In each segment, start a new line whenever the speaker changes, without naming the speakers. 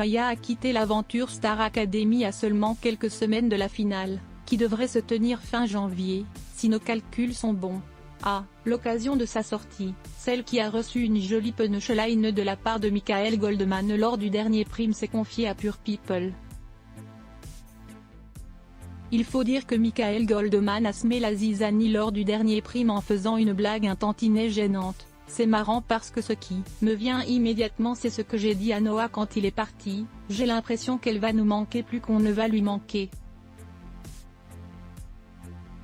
Maya a quitté l'aventure Star Academy à seulement quelques semaines de la finale, qui devrait se tenir fin janvier, si nos calculs sont bons. À l'occasion de sa sortie, celle qui a reçu une jolie punchline de la part de Michael Goldman lors du dernier prime s'est confiée à Pure People. Il faut dire que Michael Goldman a semé la zizanie lors du dernier prime en faisant une blague un tantinet gênante. C'est marrant parce que ce qui me vient immédiatement c'est ce que j'ai dit à Noah quand il est parti, j'ai l'impression qu'elle va nous manquer plus qu'on ne va lui manquer.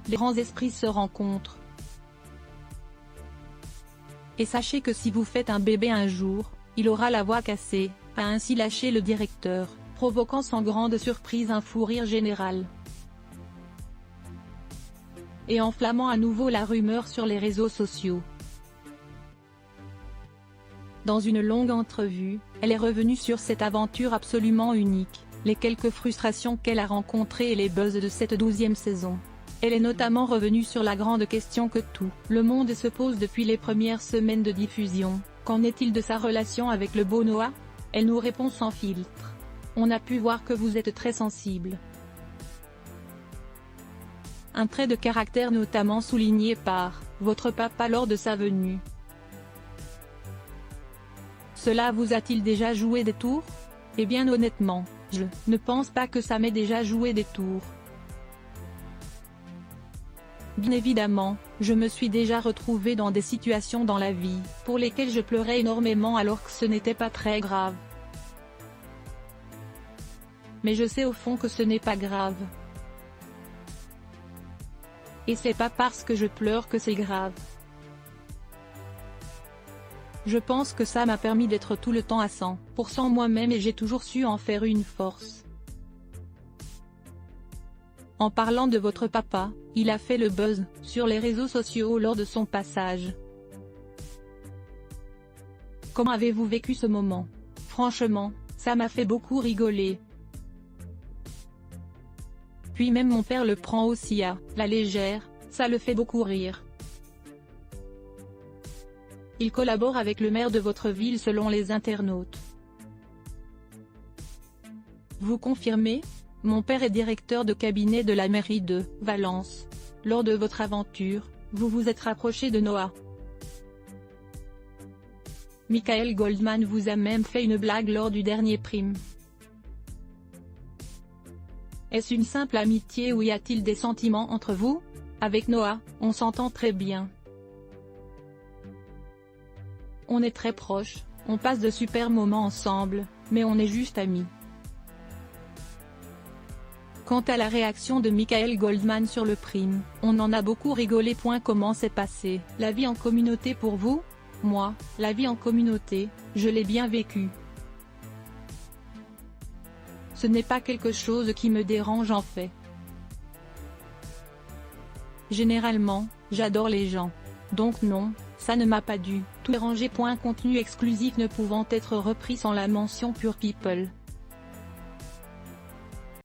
Les grands esprits se rencontrent. Et sachez que si vous faites un bébé un jour, il aura la voix cassée, a ainsi lâché le directeur, provoquant sans grande surprise un fou rire général. Et enflammant à nouveau la rumeur sur les réseaux sociaux. Dans une longue entrevue, elle est revenue sur cette aventure absolument unique, les quelques frustrations qu'elle a rencontrées et les buzz de cette 12e saison. Elle est notamment revenue sur la grande question que tout le monde se pose depuis les premières semaines de diffusion, qu'en est-il de sa relation avec le beau Noah? Elle nous répond sans filtre. On a pu voir que vous êtes très sensible. Un trait de caractère notamment souligné par votre papa lors de sa venue. Cela vous a-t-il déjà joué des tours? Eh bien honnêtement, je ne pense pas que ça m'ait déjà joué des tours. Bien évidemment, je me suis déjà retrouvée dans des situations dans la vie, pour lesquelles je pleurais énormément alors que ce n'était pas très grave. Mais je sais au fond que ce n'est pas grave. Et c'est pas parce que je pleure que c'est grave. Je pense que ça m'a permis d'être tout le temps à 100% moi-même et j'ai toujours su en faire une force. En parlant de votre papa, il a fait le buzz sur les réseaux sociaux lors de son passage. Comment avez-vous vécu ce moment? Franchement, ça m'a fait beaucoup rigoler. Puis même mon père le prend aussi à la légère, ça le fait beaucoup rire. Il collabore avec le maire de votre ville selon les internautes. Vous confirmez? Mon père est directeur de cabinet de la mairie de Valence. Lors de votre aventure, vous vous êtes rapproché de Noah. Michael Goldman vous a même fait une blague lors du dernier prime. Est-ce une simple amitié ou y a-t-il des sentiments entre vous? Avec Noah, on s'entend très bien. On est très proches, on passe de super moments ensemble, mais on est juste amis. Quant à la réaction de Michael Goldman sur le prime, on en a beaucoup rigolé. Comment s'est passée la vie en communauté pour vous? Moi, la vie en communauté, je l'ai bien vécue. Ce n'est pas quelque chose qui me dérange en fait. Généralement, j'adore les gens. Donc non, ça ne m'a pas du tout dérangé. Contenu exclusif ne pouvant être repris sans la mention Pure People.